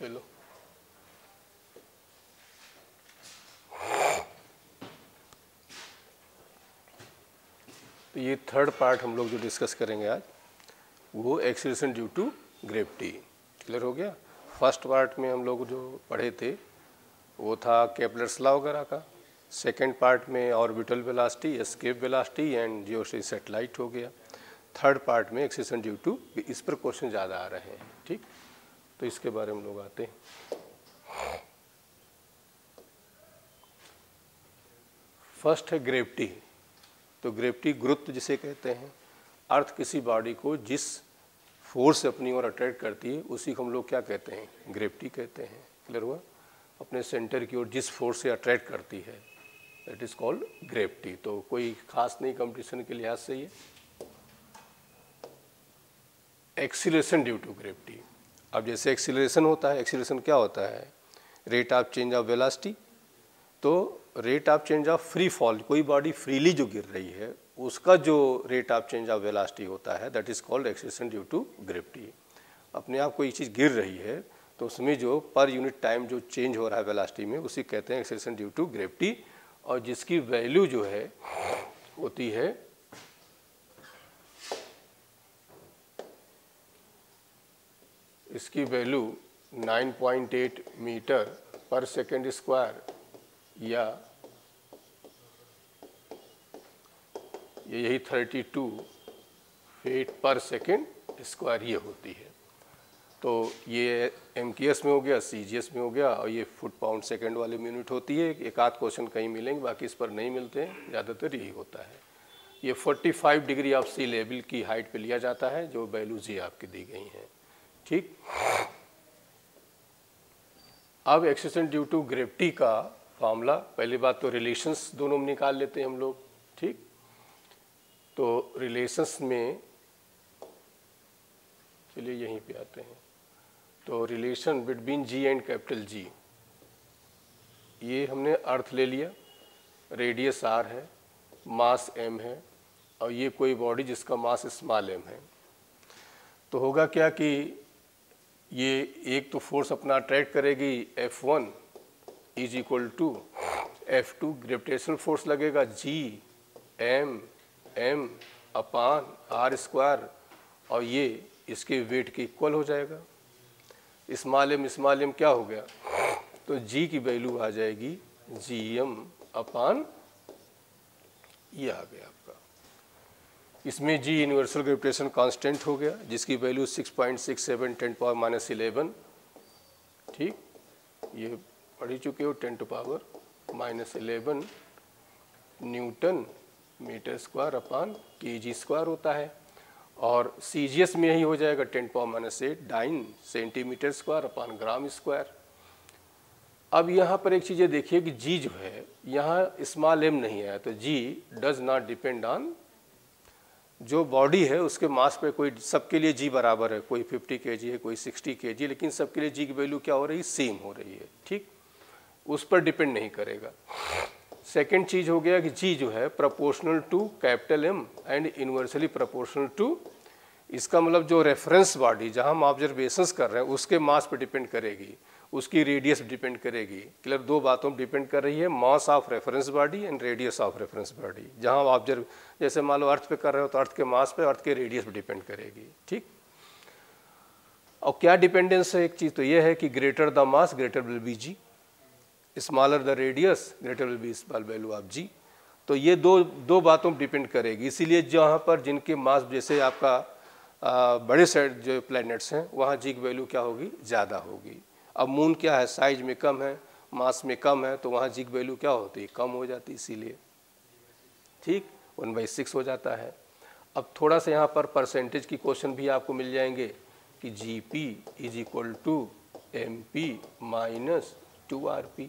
चलो तो ये थर्ड पार्ट हम लोग जो डिस्कस करेंगे आज वो acceleration due to gravity. Clear हो गया। फर्स्ट पार्ट में हम लोग जो पढ़े थे वो था केपलर्स लॉ वगैरह का। सेकेंड पार्ट में orbital velocity, escape velocity and geostationary satellite हो गया। थर्ड पार्ट में एक्सीलरेशन ड्यू टू, इस पर क्वेश्चन ज़्यादा आ रहे हैं। ठीक, तो इसके बारे में लोग आते हैं। फर्स्ट है ग्रेविटी। तो ग्रेविटी गुरुत्व जिसे कहते हैं। अर्थ किसी बॉडी को जिस फोर्स से अपनी ओर अट्रैक्ट करती है उसी को हम लोग क्या कहते हैं, ग्रेविटी कहते हैं। क्लियर हुआ। अपने सेंटर की ओर जिस फोर्स से अट्रैक्ट करती है दैट इज कॉल्ड ग्रेविटी। तो कोई खास नहीं कंपटीशन के लिहाज से ये। Acceleration due to gravity. अब जैसे एक्सीलरेशन होता है, एक्सीलरेशन क्या होता है, rate of change of velocity. तो rate of change of free fall, कोई बॉडी फ्रीली जो गिर रही है उसका जो rate of change of velocity होता है that is called acceleration due to gravity. अपने आप कोई चीज़ गिर रही है तो उसमें जो पर यूनिट टाइम जो चेंज हो रहा है वेलोसिटी में उसी कहते हैं एक्सीलरेशन ड्यू टू ग्रेविटी। और जिसकी वैल्यू जो है होती है इसकी वैल्यू 9.8 मीटर पर सेकेंड स्क्वायर या यही 32 फीट पर सेकेंड स्क्वायर ये होती है। तो ये MKS में हो गया, CGS में हो गया, और ये फुट पाउंड सेकेंड वाले में यूनिट होती है। एक आध क्वेश्चन कहीं मिलेंगे, बाकी इस पर नहीं मिलते हैं, ज़्यादातर यही होता है। ये 45 डिग्री ऑफ सी लेवल की हाइट पे लिया जाता है जो वैल्यू जी आपकी दी गई हैं। ठीक, अब एक्सीलरेशन ड्यू टू ग्रेविटी का फॉर्मूला, पहली बात तो रिलेशंस दोनों में निकाल लेते हैं हम लोग। ठीक, तो रिलेशंस में चलिए यहीं पे आते हैं। तो relation between ji and capital G, ये हमने अर्थ ले लिया, रेडियस r है, मास m है, और ये कोई बॉडी जिसका मास स्मॉल m है। तो होगा क्या कि ये एक तो फोर्स अपना अट्रैक्ट करेगी F1 is equal to F2, gravitational force लगेगा G m upon r square, और ये इसके वेट के इक्वल हो जाएगा। स्मॉल m क्या हो गया, तो G की वैल्यू आ जाएगी Gm अपान ये आ गया आपका। इसमें G यूनिवर्सल ग्रेविटेशन कांस्टेंट हो गया जिसकी वैल्यू 6.67 10⁻11। ठीक, ये पढ़ ही चुके हो, 10⁻11 newton metre square upon kg square होता है। और CGS में यही हो जाएगा 10⁻8 9 सेंटीमीटर स्क्वायर अपान ग्राम स्क्वायर। अब यहाँ पर एक चीज़ देखिए कि G जो है यहाँ स्मॉल m नहीं है, तो G does not depend on जो बॉडी है उसके मास पे। कोई सबके लिए G बराबर है, कोई 50 kg है, कोई 60 kg, लेकिन सबके लिए G की वैल्यू क्या हो रही है, सेम हो रही है। ठीक, उस पर डिपेंड नहीं करेगा। सेकेंड चीज़ हो गया कि G जो है proportional to capital M and inversely proportional to, इसका मतलब जो रेफरेंस बॉडी जहां हम ऑब्जर्वेशंस कर रहे हैं उसके मास पे डिपेंड करेगी, उसकी रेडियस डिपेंड करेगी। क्लियर, दो बातों पर डिपेंड कर रही है, mass of reference body and radius of reference body. जहां ऑब्जर्व जैसे मान लो अर्थ पे कर रहे हो तो अर्थ के मास पे, अर्थ के रेडियस पे डिपेंड करेगी। ठीक, और क्या डिपेंडेंस है, एक चीज़ तो ये है कि greater the mass greater will be G, smaller the radius greater will be small value of G। तो ये दो बातों पर डिपेंड करेगी। इसीलिए जहाँ पर जिनके मास जैसे आपका बड़े साइड जो प्लैनेट्स हैं वहाँ G की वैल्यू क्या होगी, ज़्यादा होगी। अब मून क्या है, साइज में कम है, मास में कम है, तो वहाँ G की वैल्यू क्या होती है, कम हो जाती है, इसीलिए। ठीक, 1/6 हो जाता है। अब थोड़ा सा यहाँ पर परसेंटेज की क्वेश्चन भी आपको मिल जाएंगे कि GP is equal to MP minus 2RP।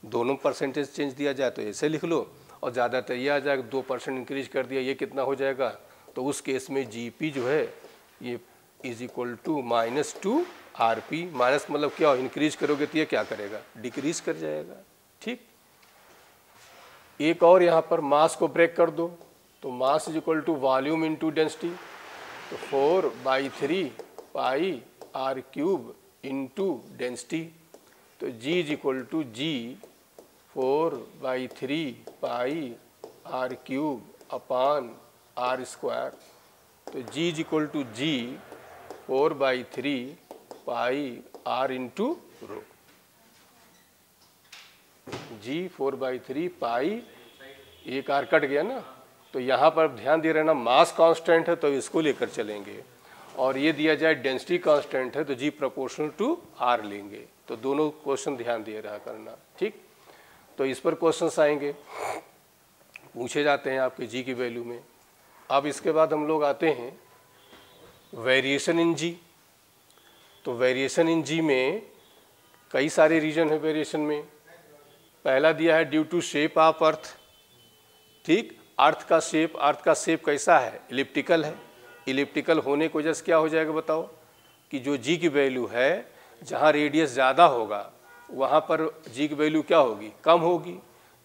दोनों परसेंटेज चेंज दिया जाए तो ऐसे लिख लो, और ज़्यादातर ये आ जाएगा 2% इंक्रीज कर दिया, ये कितना हो जाएगा, तो उस केस में GP जो है ये is equal to -2RP। Minus मतलब क्या, इंक्रीज करोगे तो ये क्या करेगा, डिक्रीज कर जाएगा। ठीक, एक और यहाँ पर मास को ब्रेक कर दो, तो mass is equal to volume into density, तो 4/3 पाई r³ इंटू डेंसिटी। तो G is equal to G 4/3 pi R cube upon R square. तो G is equal to G 4/3 pi R into rho. G 4/3 pi, एक R cut गया ना, तो यहाँ पर ध्यान दे रहना मास कांस्टेंट है तो इसको लेकर चलेंगे, और ये दिया जाए डेंसिटी कांस्टेंट है तो G प्रोपोर्शनल टू R लेंगे। तो दोनों क्वेश्चन ध्यान दिए रहा करना, ठीक। तो इस पर क्वेश्चंस आएंगे, पूछे जाते हैं आपके G की वैल्यू में। अब इसके बाद हम लोग आते हैं वेरिएशन इन G। तो वेरिएशन इन G में कई सारे रीजन है वेरिएशन में। पहला दिया है due to shape of earth, ठीक। अर्थ का शेप कैसा है? इलिप्टिकल है। इलिप्टिकल होने की वजह से क्या हो जाएगा बताओ, कि जो G की वैल्यू है, जहाँ रेडियस ज़्यादा होगा वहाँ पर G की वैल्यू क्या होगी? कम होगी।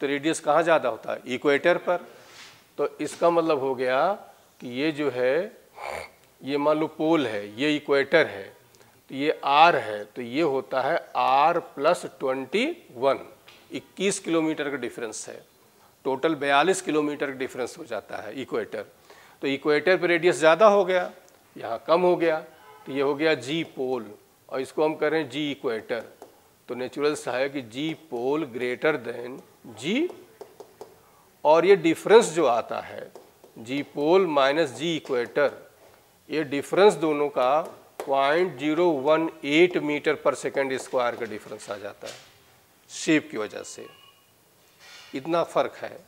तो रेडियस कहाँ ज़्यादा होता है? इक्वेटर पर। तो इसका मतलब हो गया कि ये जो है, ये मान लो पोल है, ये इक्वेटर है, तो ये R है, तो ये होता है R + 21, 21 किलोमीटर का डिफरेंस है। टोटल 42 किलोमीटर का डिफरेंस हो जाता है इक्वेटर। तो इक्वेटर पर रेडियस ज़्यादा हो गया, यहाँ कम हो गया, तो ये हो गया G पोल, और इसको हम करें G इक्वेटर। तो नेचुरल सा है कि G पोल ग्रेटर देन G, और ये डिफरेंस जो आता है G पोल माइनस G इक्वेटर, ये डिफरेंस दोनों का 0.018 मीटर पर सेकेंड स्क्वायर का डिफरेंस आ जाता है, शेप की वजह से इतना फर्क है,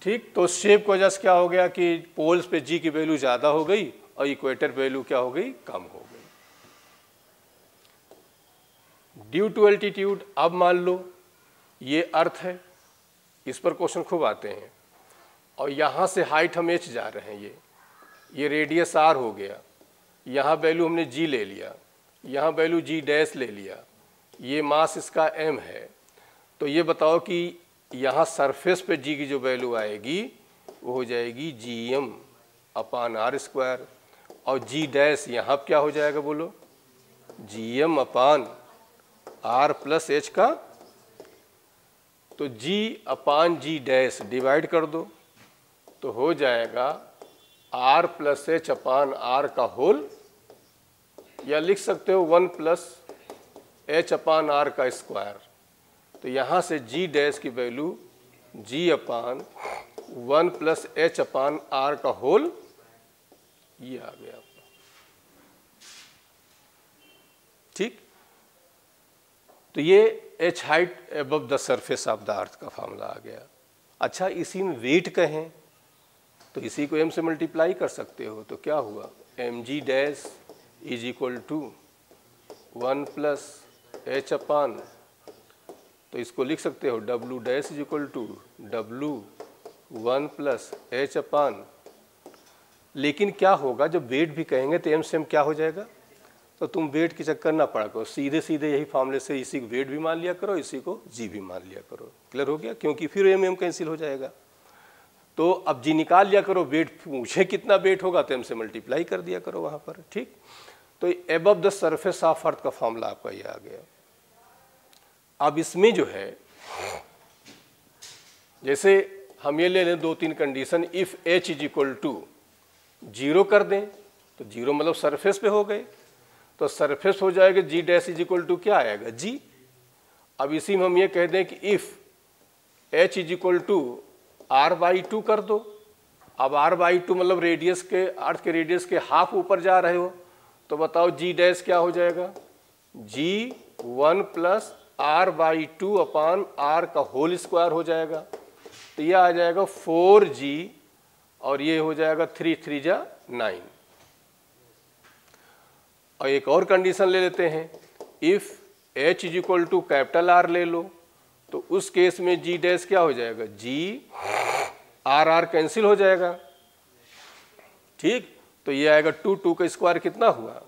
ठीक। तो शेप की वजह से क्या हो गया कि पोल्स पे G की वैल्यू ज़्यादा हो गई और इक्वेटर वैल्यू क्या हो गई? कम हो गई। ड्यू टू एल्टीट्यूड, अब मान लो ये अर्थ है, इस पर क्वेश्चन खूब आते हैं, और यहाँ से हाइट हम h जा रहे हैं, ये रेडियस r हो गया, यहाँ वैल्यू हमने G ले लिया, यहाँ वैल्यू G डैश ले लिया, ये मास इसका m है। तो ये बताओ कि यहाँ सरफेस पे G की जो वैल्यू आएगी वो हो जाएगी Gm अपान आर स्क्वायर, और G डैश यहाँ क्या हो जाएगा बोलो? Gm अपान R + h का। तो G अपान G डैश डिवाइड कर दो तो हो जाएगा R + h अपान R का होल, या लिख सकते हो 1 + h अपान R का स्क्वायर। तो यहाँ से G डैश की वैल्यू G अपान 1 + h अपान R का होल, ये आ गया आपका, ठीक। तो ये h height above the surface of the अर्थ का फॉर्मूला आ गया। अच्छा, इसी में वेट कहें तो इसी को m से मल्टीप्लाई कर सकते हो, तो क्या हुआ? mg dash is equal to 1 + h upon, तो इसको लिख सकते हो w dash is equal to w 1 + h upon. लेकिन क्या होगा जब वेट भी कहेंगे तो m से m क्या हो जाएगा? तो तुम वेट की चक्कर ना पड़ा करो, सीधे सीधे यही फॉर्मूले से इसी को वेट भी मान लिया करो, इसी को G भी मान लिया करो। क्लियर हो गया? क्योंकि फिर m कैंसिल हो जाएगा। तो अब G निकाल लिया करो, वेट पूछे कितना वेट होगा तो m से मल्टीप्लाई कर दिया करो वहाँ पर, ठीक। तो एबव द सरफेस ऑफ अर्थ का फॉर्मूला आपका ये आ गया। अब इसमें जो है, जैसे हम ये ले लें 2-3 condition, if h is equal to 0 कर दें तो 0 मतलब सरफेस पे हो गए, तो सरफेस हो जाएगा G dash is equal to क्या आएगा? G। अब इसी में हम ये कह दें कि if h is equal to R/2 कर दो। अब R/2 मतलब रेडियस के, अर्थ के रेडियस के हाफ ऊपर जा रहे हो, तो बताओ G डैश क्या हो जाएगा? G 1 + R/2 अपान R का होल स्क्वायर हो जाएगा। तो यह आ जाएगा 4G, और ये हो जाएगा 3 × 3 = 9। और एक और कंडीशन ले लेते हैं, if h is equal to capital R ले लो, तो उस केस में G डैश क्या हो जाएगा? G R कैंसिल हो जाएगा, ठीक। तो ये आएगा 2 का स्क्वायर कितना हुआ?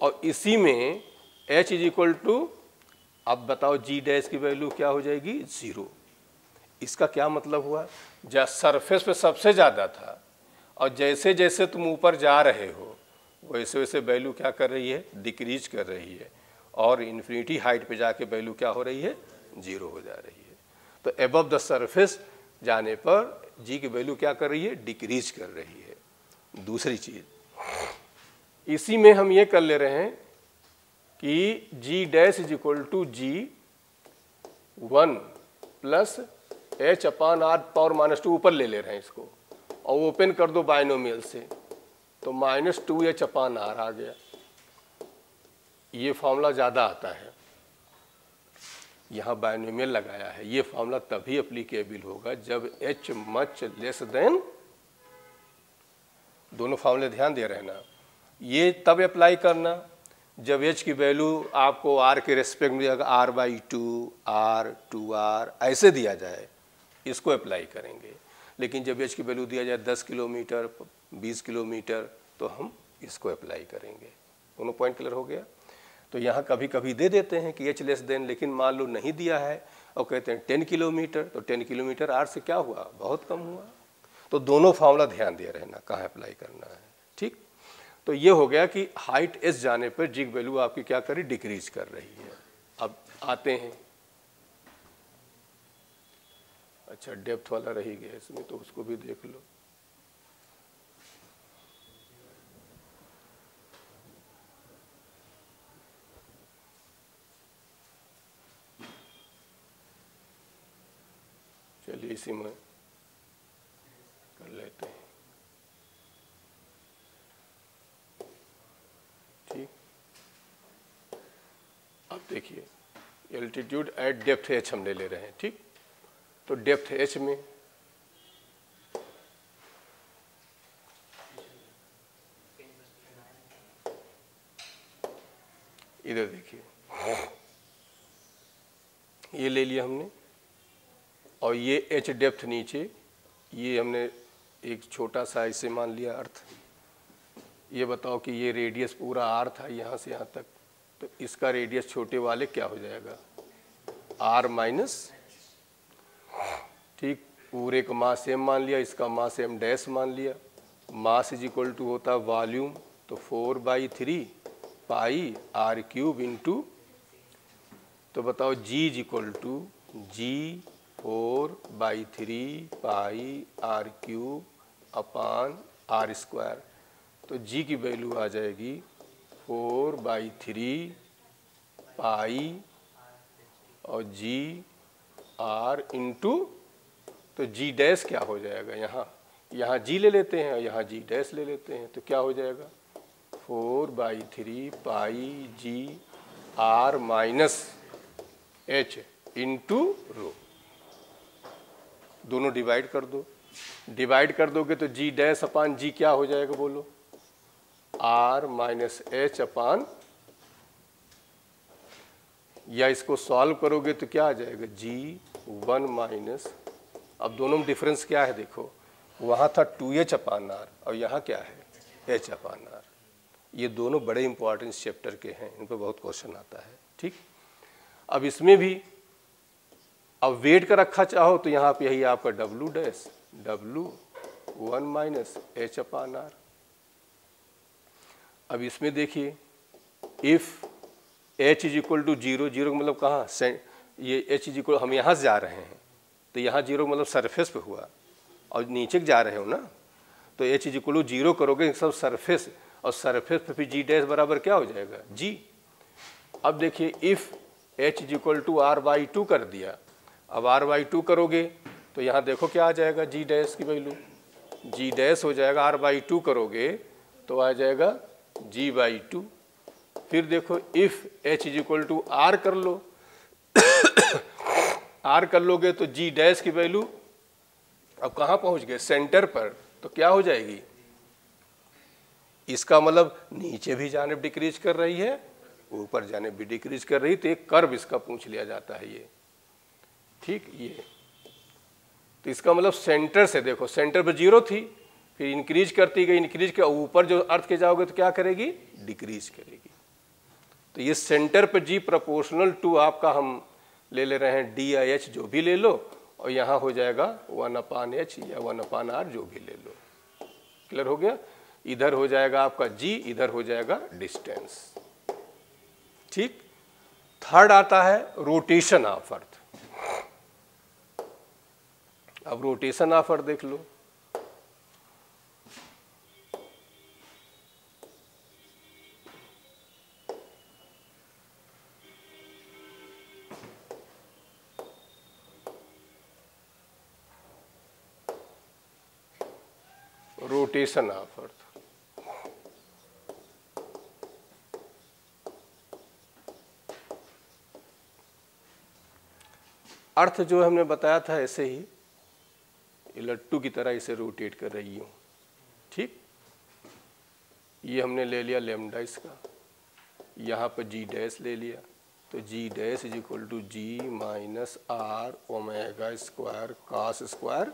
और इसी में h इज इक्वल टू, अब बताओ G डैश की वैल्यू क्या हो जाएगी? 0। इसका क्या मतलब हुआ? जहाँ सरफेस पे सबसे ज़्यादा था, और जैसे जैसे तुम ऊपर जा रहे हो वैसे वैसे वैल्यू क्या कर रही है, डिक्रीज कर रही है, और इन्फिनिटी हाइट पे जाके वैल्यू क्या हो रही है, 0 हो जा रही है। तो एबव द सरफेस जाने पर जी की वैल्यू क्या कर रही है, डिक्रीज कर रही है। दूसरी चीज इसी में हम ये कर ले रहे हैं कि g dash is equal to g 1 plus H upon R power -2 ऊपर ले रहे हैं इसको, और ओपन कर दो बाइनोमियल से, तो -2h अपान आर आ गया। ये फॉर्मूला ज़्यादा आता है, यहाँ बाइनोमियल लगाया है। ये फॉर्मूला तभी एप्लीकेबल होगा जब h मच लेस देन, दोनों फॉर्मूले ध्यान दे रहे ना, ये तब अप्लाई करना जब h की वैल्यू आपको r के रेस्पेक्ट में r/2 r 2r ऐसे दिया जाए, इसको अप्लाई करेंगे। लेकिन जब h की वैल्यू दिया जाए 10 किलोमीटर 20 किलोमीटर तो हम इसको अप्लाई करेंगे। दोनों पॉइंट क्लियर हो गया। तो यहाँ कभी कभी दे देते हैं कि h लेस देन, लेकिन मान लो नहीं दिया है और कहते हैं 10 किलोमीटर, तो 10 किलोमीटर r से क्या हुआ, बहुत कम हुआ। तो दोनों फार्मूला ध्यान दे रहना कहाँ अप्लाई करना है, ठीक। तो ये हो गया कि हाइट s जाने पर जी वैल्यू आपकी क्या करी, डिक्रीज कर रही है। अब आते हैं, अच्छा डेप्थ वाला रही गया इसमें, तो उसको भी देख लो। चलिए इसी में कर लेते हैं, ठीक। अब देखिए एल्टीट्यूड एट डेप्थ h हम ले रहे हैं, ठीक। तो डेप्थ h में इधर देखिए, ये ले लिया हमने, और ये h डेप्थ नीचे, ये हमने एक छोटा सा इसे मान लिया अर्थ। ये बताओ कि ये रेडियस पूरा r था यहाँ से यहाँ तक, तो इसका रेडियस छोटे वाले क्या हो जाएगा, r माइनस, ठीक। पूरे का मास m मान लिया, इसका मास m डैश मान लिया। मास इज इक्वल टू होता वॉल्यूम, तो 4/3 पाई r क्यूब इंटू, तो बताओ g is equal to G 4/3 pi r cube upon r square. तो g की वैल्यू आ जाएगी 4/3 पाई और g r इंटू, तो g डैश क्या हो जाएगा, यहाँ g ले लेते हैं और यहाँ g डैश ले लेते हैं, तो क्या हो जाएगा 4/3 पाई g r minus h into rho. दोनों डिवाइड कर दो, डिवाइड कर दोगे तो g डैश अपान g क्या हो जाएगा बोलो, r माइनस h अपान, या इसको सॉल्व करोगे तो क्या आ जाएगा g1 माइनस, अब दोनों में डिफरेंस क्या है देखो, वहाँ था 2h अपान r और यहाँ क्या है h अपान r। ये दोनों बड़े इंपॉर्टेंट चैप्टर के हैं, इन पर बहुत क्वेश्चन आता है, ठीक। अब इसमें भी अब वेट का रखा चाहो तो यहाँ पे यही आपका w dash w1 minus h upon r। अब इसमें देखिए if h is equal to 0, 0 का मतलब कहाँ, ये h इज इक्वल, हम यहाँ से जा रहे हैं तो यहाँ 0 मतलब सरफेस पे हुआ, और नीचे जा रहे हो ना, तो h इज इक्वल टू 0 करोगे सब सरफेस, और सरफेस पे फिर g डैश बराबर क्या हो जाएगा g। अब देखिए if h is equal to r/2 कर दिया, अब r/2 करोगे तो यहाँ देखो क्या आ जाएगा g डैश की वैल्यू, g डैश हो जाएगा r/2 करोगे तो आ जाएगा g/2। फिर देखो if h is equal to r कर लो r कर लोगे तो g डैश की वैल्यू अब कहाँ पहुँच गए, सेंटर पर, तो क्या हो जाएगी, इसका मतलब नीचे भी जाने डिक्रीज कर रही है, ऊपर जाने भी डिक्रीज कर रही, तो एक कर्व इसका पूछ लिया जाता है ये, ठीक। ये तो इसका मतलब सेंटर से देखो, सेंटर पर 0 थी, फिर इंक्रीज करती गई, इंक्रीज के ऊपर जो अर्थ के जाओगे तो क्या करेगी, डिक्रीज करेगी। तो ये सेंटर पर g प्रोपोर्शनल टू आपका हम ले रहे हैं d/h जो भी ले लो, और यहाँ हो जाएगा 1/h या 1/r जो भी ले लो। क्लियर हो गया। इधर हो जाएगा आपका g, इधर हो जाएगा डिस्टेंस। ठीक। थर्ड आता है रोटेशन ऑफ अर्थ। अब रोटेशन ऑफ अर्थ देख लो। रोटेशन ऑफ अर्थ, अर्थ जो हमने बताया था ऐसे ही लट्टू की तरह इसे रोटेट कर रही हूं। ठीक। ये हमने ले लिया लैम्डा इसका, यहाँ पर जी डैश ले लिया, तो g dash is equal to g minus R omega square cos square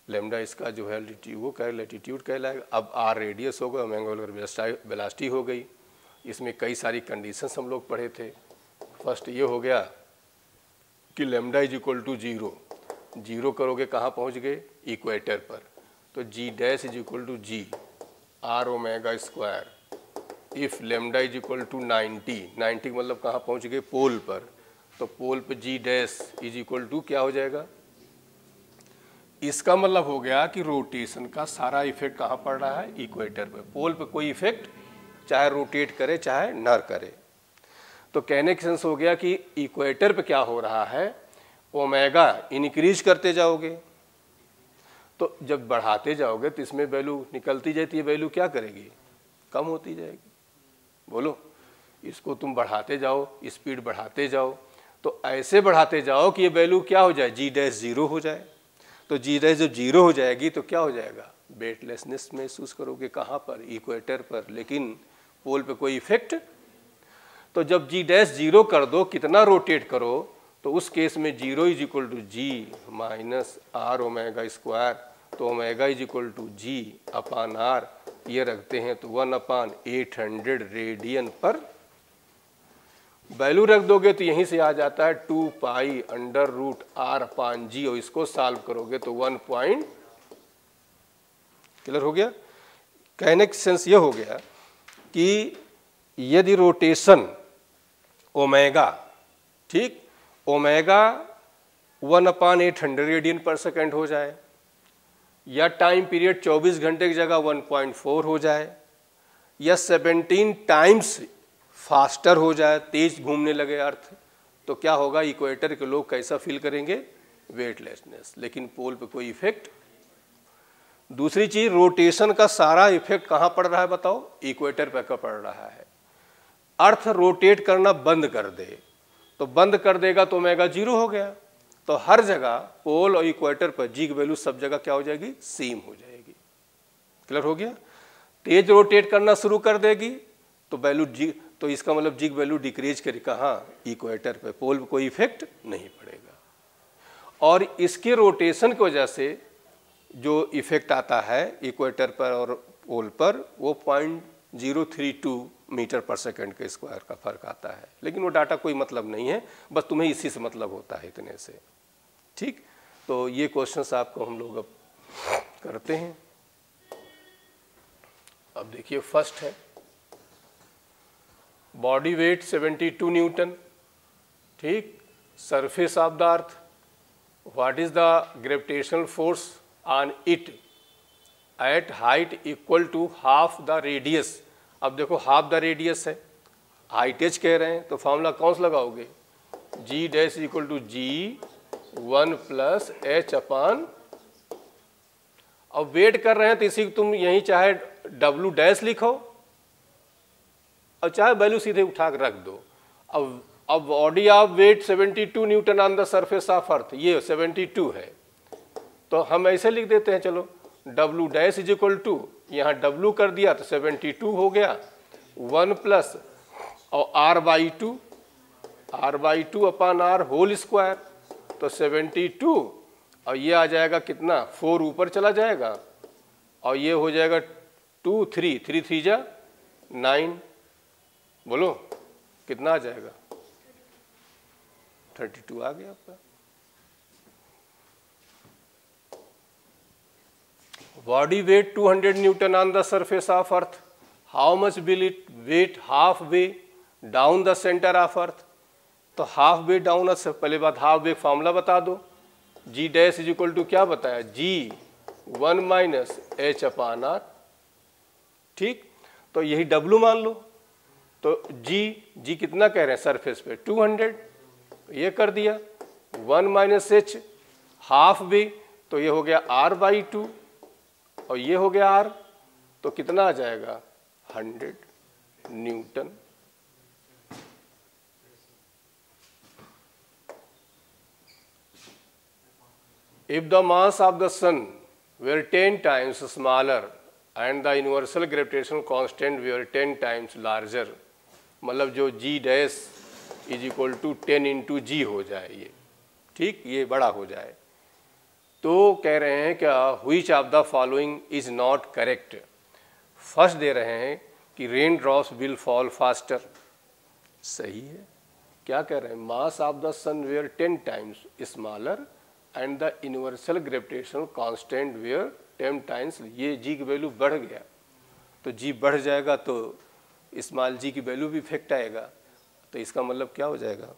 lambda, इसका जो है वो लैटिट्यूड कहलाएगा। अब आर रेडियस होगा, ओमेगा वेलोसिटी हो गई। इसमें कई सारी कंडीशंस हम लोग पढ़े थे। फर्स्ट ये हो गया कि lambda is equal to zero, zero करोगे कहाँ पहुँच गए, इक्वेटर पर, तो g dash is equal to g R omega square. If lambda is equal to 90, 90 मतलब कहाँ पहुँच गए, पोल पर, तो पोल पर जी डैश इज इक्वल टू क्या हो जाएगा। इसका मतलब हो गया कि रोटेशन का सारा इफेक्ट कहाँ पड़ रहा है, इक्वेटर पे। पोल पे कोई इफेक्ट चाहे रोटेट करे चाहे न करे। तो कहने का सेंस हो गया कि इक्वेटर पे क्या हो रहा है, ओमेगा इंक्रीज करते जाओगे, तो जब बढ़ाते जाओगे तो इसमें वैल्यू निकलती जाती है, वैल्यू क्या करेगी, कम होती जाएगी। बोलो, इसको तुम बढ़ाते जाओ, स्पीड बढ़ाते जाओ, तो ऐसे बढ़ाते जाओ कि ये वैल्यू क्या हो जाए, जी डैश जीरो हो जाए। तो जी डैश जब जीरो हो जाएगी तो क्या हो जाएगा, वेटलेसनेस महसूस करोगे। कहाँ पर, इक्वेटर पर, लेकिन पोल पे कोई इफेक्ट। तो जब जी डैश जीरो कर दो, कितना रोटेट करो, तो उस केस में zero is equal to g minus R omega square, तो omega is equal to g upon R, ये रखते हैं तो 1/800 रेडियन पर। वैल्यू रख दोगे तो यहीं से आ जाता है 2 pi under root R upon जी, और इसको सॉल्व करोगे तो 1 पॉइंट। क्लियर हो गया। कहने का सेंस ये हो गया कि यदि रोटेशन ओमेगा, ठीक, ओमेगा 1/800 रेडियन पर सेकेंड हो जाए, या टाइम पीरियड 24 घंटे की जगह 1.4 हो जाए, या 17 टाइम्स फास्टर हो जाए, तेज घूमने लगे अर्थ, तो क्या होगा, इक्वेटर के लोग कैसा फील करेंगे, वेटलेसनेस। लेकिन पोल पे कोई इफेक्ट। दूसरी चीज, रोटेशन का सारा इफेक्ट कहाँ पड़ रहा है बताओ, इक्वेटर पे का पड़ रहा है। अर्थ रोटेट करना बंद कर दे, तो बंद कर देगा तो ओमेगा जीरो हो गया, तो हर जगह पोल और इक्वेटर पर जी की वैल्यू सब जगह क्या हो जाएगी, सेम हो जाएगी। क्लियर हो गया। तेज रोटेट करना शुरू कर देगी तो वैल्यू जी, तो इसका मतलब जी की वैल्यू डिक्रीज करेगी कहाँ, इक्वेटर पे, पोल पे कोई इफेक्ट नहीं पड़ेगा। और इसके रोटेशन की वजह से जो इफेक्ट आता है इक्वेटर पर और पोल पर, वो 0.032 मीटर पर सेकंड के स्क्वायर का फर्क आता है। लेकिन वो डाटा कोई मतलब नहीं है, बस तुम्हें इसी से मतलब होता है, इतने से। ठीक। तो ये क्वेश्चंस आपको हम लोग अब करते हैं। अब देखिए, फर्स्ट है बॉडी वेट 72 न्यूटन, ठीक, surface of the earth, what is the gravitational force on it at height equal to half the radius. अब देखो हाफ द रेडियस है, हाइट एच कह रहे हैं, तो फॉर्मूला कौन सा लगाओगे, g dash equal to g 1 plus H upon. अब वेट कर रहे हैं तो इसी तुम यहीं चाहे डब्ल्यू डैश लिखो और चाहे वैल्यू सीधे उठा कर रख दो। अब body of weight 72 newton on the surface of earth, ये 72 है, तो हम ऐसे लिख देते हैं, चलो W dash is equal to, यहाँ डब्ल्यू कर दिया तो 72 हो गया, 1 प्लस और r/2 upon R whole square, तो 72, और ये आ जाएगा कितना, 4 ऊपर चला जाएगा, और ये हो जाएगा 2 3 3 3 जा 9, बोलो कितना आ जाएगा, 32 आ गया आपका। body weight 200 Newton on the surface of earth, how much will it weight half way down the center of earth? तो हाफ वे डाउन, से पहले बात हाफ वे फॉर्मूला बता दो, जी डैश इज इक्वल टू क्या बताया, जी 1 माइनस एच अपान आर। ठीक, तो यही डब्लू मान लो, तो जी कितना कह रहे हैं सरफेस पे 200, ये कर दिया 1 माइनस एच हाफ वे, तो ये हो गया आर बाई 2 और ये हो गया आर, तो कितना आ जाएगा 100 Newton. If the mass of the sun were 10 times smaller and the universal gravitational constant were 10 times larger, मतलब जो g dash is equal to 10 into g हो जाए, ये ठीक, ये बड़ा हो जाए, तो कह रहे हैं क्या, which of the following is not correct? First दे रहे हैं कि rain drops will fall faster, सही है। क्या कह रहे हैं, mass of the sun were 10 times smaller and the universal gravitational constant were 10 times, ये जी की वैल्यू बढ़ गया, तो जी बढ़ जाएगा तो स्मॉल जी की वैल्यू भी इफेक्ट आएगा, तो इसका मतलब क्या हो जाएगा,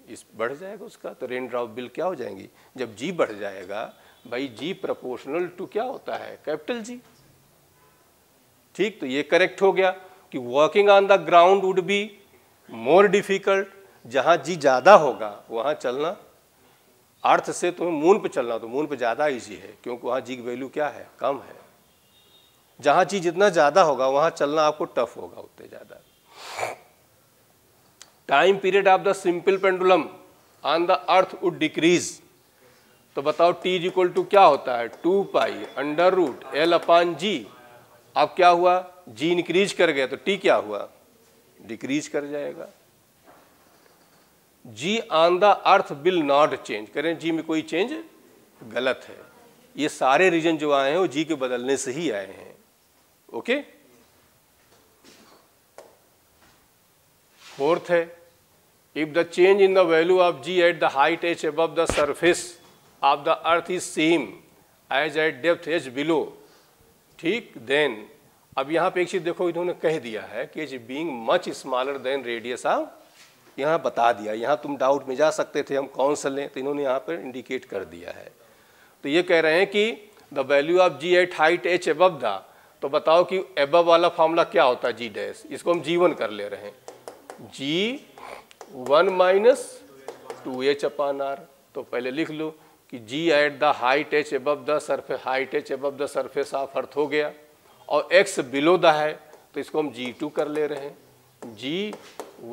इस बढ़ जाएगा उसका, तो रेन ड्रॉप बिल क्या हो जाएंगी, जब जी बढ़ जाएगा भाई, जी प्रोपोर्शनल टू क्या होता है, कैपिटल जी। ठीक, तो ये करेक्ट हो गया कि walking on the ground would be more difficult, जहाँ जी ज़्यादा होगा वहाँ चलना, अर्थ से तुम्हें मून पे चलना तो मून पे ज़्यादा ईजी है, क्योंकि वहाँ जी की वैल्यू क्या है, कम है। जहाँ जी जितना ज़्यादा होगा वहाँ चलना आपको टफ होगा उतने ज़्यादा। Time period of the simple pendulum on the earth would decrease, तो बताओ टी इज इक्वल टू क्या होता है, 2 पाई अंडर रूट एल अपान जी। अब क्या हुआ, जी इंक्रीज कर गया तो टी क्या हुआ, डिक्रीज कर जाएगा। G on the earth will not change, करें जी में कोई चेंज गलत है, ये सारे रीजन जो आए हैं वो जी के बदलने से ही आए हैं। ओके, फोर्थ है, if the change in the value of G at the height H above the surface of the earth is same as at depth H below, ठीक, देन अब यहाँ पे एक चीज देखो, इन्होंने कह दिया है कि H being much smaller than radius of, यहाँ बता दिया, यहाँ तुम डाउट में जा सकते थे हम कौन सा लें, तो इन्होंने यहाँ पर इंडिकेट कर दिया है। तो ये कह रहे हैं कि the value of G at height H above the, तो बताओ कि अबव वाला फॉर्मूला क्या होता है, जी डैश, इसको हम जी1 कर ले रहे हैं, G 1 minus 2h upon are. तो पहले लिख लो कि g at the height H above the surface, height H above the surface of earth हो गया, और x बिलो द है तो इसको हम जी2 कर ले रहे हैं, G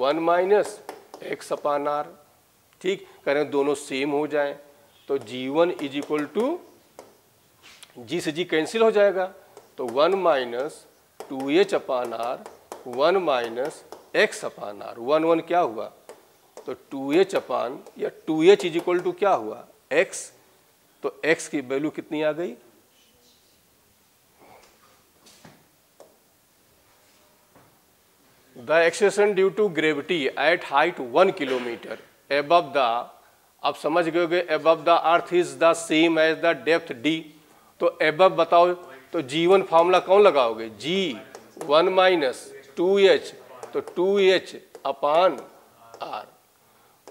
1 minus X upon R. ठीक, करें दोनों सेम हो जाएं तो जी1 इज इक्वल टू, जी से जी कैंसिल हो जाएगा, तो 1 minus 2h upon R, 1 minus X upon R, 1 1 क्या हुआ, तो 2h अपान, या 2h इज इक्वल टू क्या हुआ, x, तो x की वैल्यू कितनी आ गई, the acceleration due to gravity at height 1 kilometre above the, अब समझ गए above the earth is the same as the depth d, तो एबव बताओ, तो जी1 फार्मूला कौन लगाओगे, जी 1 माइनस 2h, तो 2h अपान r,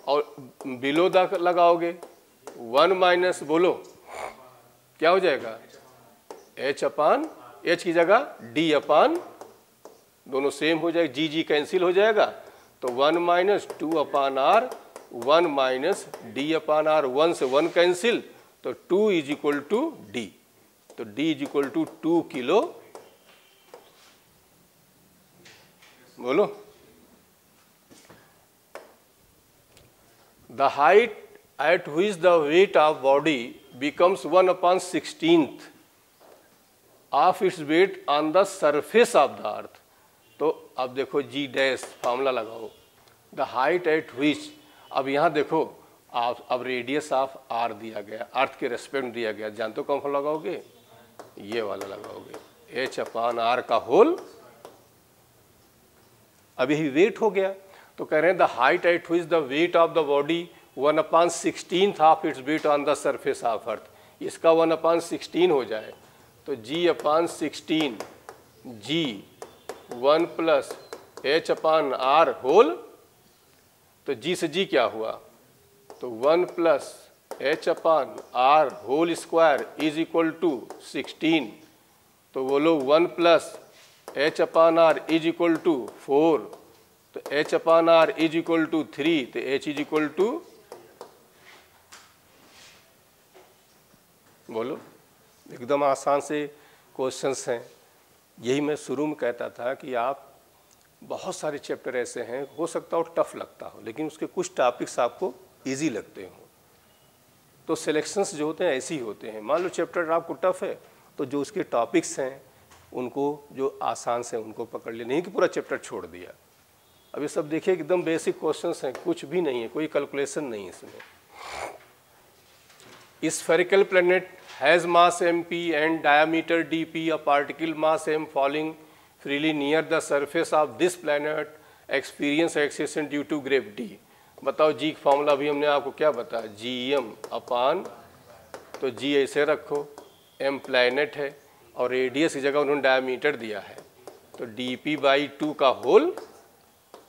और बिलो द लगाओगे 1 माइनस, बोलो क्या हो जाएगा, h अपान, h की जगह d अपान, दोनों सेम हो जाएगा, जी जी कैंसिल हो जाएगा, तो 1 minus 2 upon R, 1 minus D upon R, 1 से 1 कैंसिल, तो 2 इज इक्वल टू डी, तो D is equal to 2 kilo, बोलो। The height at which the weight of body becomes 1 upon 16th of its weight on the surface of the earth, तो अब देखो g dash formula लगाओ, the height at which, अब यहाँ देखो आप, अब रेडियस ऑफ आर दिया गया, अर्थ के रेस्पेक्ट दिया गया, जानते हो कौन सा लगाओगे, ये वाला लगाओगे, एच अपान आर का होल, अब यही वेट हो गया, तो कह रहे हैं the height at which the weight of the body 1 upon 16th of its weight on the surface of earth, इसका 1 अपॉन 16 हो जाए तो g upon 16 g 1 plus h upon r whole, तो g से g क्या हुआ, तो 1 plus h upon r whole square is equal to 16, तो बोलो 1 plus h upon r is equal to 4, तो h upon r is equal to 3, तो h is equal to, बोलो, एकदम आसान से क्वेश्चंस हैं। यही मैं शुरू में कहता था कि आप बहुत सारे चैप्टर ऐसे हैं, हो सकता हो टफ लगता हो, लेकिन उसके कुछ टॉपिक्स आपको इजी लगते हो। तो सिलेक्शंस जो होते हैं ऐसे ही होते हैं। मान लो चैप्टर आपको टफ है, तो जो उसके टॉपिक्स हैं उनको जो आसान से उनको पकड़ ले, नहीं कि पूरा चैप्टर छोड़ दिया। अब ये सब देखिए एकदम बेसिक क्वेश्चंस हैं, कुछ भी नहीं है, कोई कैलकुलेशन नहीं है इसमें। Spherical planet has mass mp and diameter dp. A particle mass m falling freely near the surface of this planet experience accretion due to gravity. बताओ जी का फॉर्मूला भी हमने आपको क्या बताया, gm अपान, तो g ऐसे रखो, m प्लैनेट है और रेडियस की जगह उन्होंने डायमीटर दिया है, तो dp बाई 2 का होल,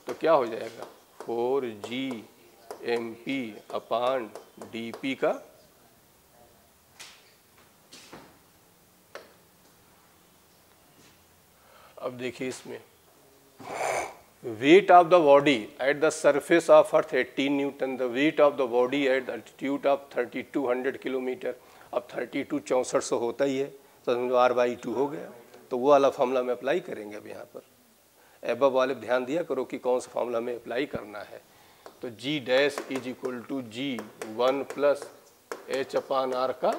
तो क्या हो जाएगा 4gmp अपान dp का, अब देखिए इसमें wait of the body at the surface of earth 18 Newton, the weight of the body at the altitude of 3200 kilometre. अब 32 6400 होता ही है, तो समझो r/2 हो गया, तो वो वाला फॉर्मूला में अप्लाई करेंगे। अब यहाँ पर एबव वाले ध्यान दिया करो कि कौन सा फॉर्मूला में अप्लाई करना है। तो g dash is equal to g 1 plus h upon r का,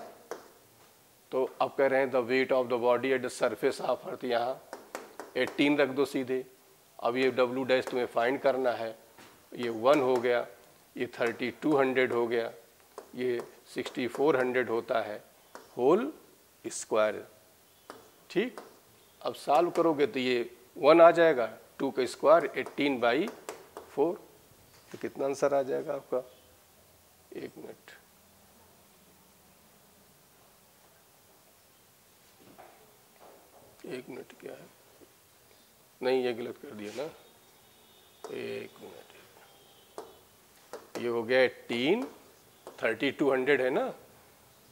तो अब कह रहे हैं the weight of the body at the surface of earth, यहाँ 18 रख दो सीधे। अब ये W डैश तुम्हें फाइंड करना है, ये 1 हो गया, ये 3200 हो गया, ये 6400 होता है होल स्क्वायर। ठीक, अब सॉल्व करोगे तो ये 1 आ जाएगा, 2 का स्क्वायर 18/4, तो कितना आंसर आ जाएगा आपका, 1 मिनट, क्या है, नहीं ये गलत कर दिया ना, 1 मिनट, ये हो गया 18, 3200 है ना,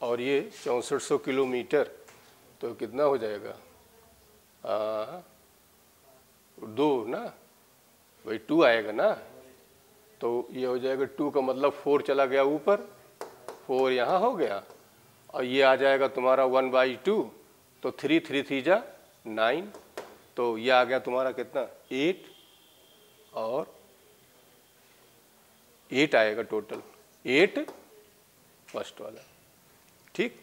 और ये 6400 किलोमीटर, तो कितना हो जाएगा 2 ना, वही 2 आएगा ना, तो ये हो जाएगा 2 का मतलब 4 चला गया ऊपर, 4 यहाँ हो गया, और ये आ जाएगा तुम्हारा 1/2, तो 3 3 3 जा 9, तो ये आ गया तुम्हारा कितना 8, और 8 आएगा टोटल, 8 फर्स्ट वाला। ठीक,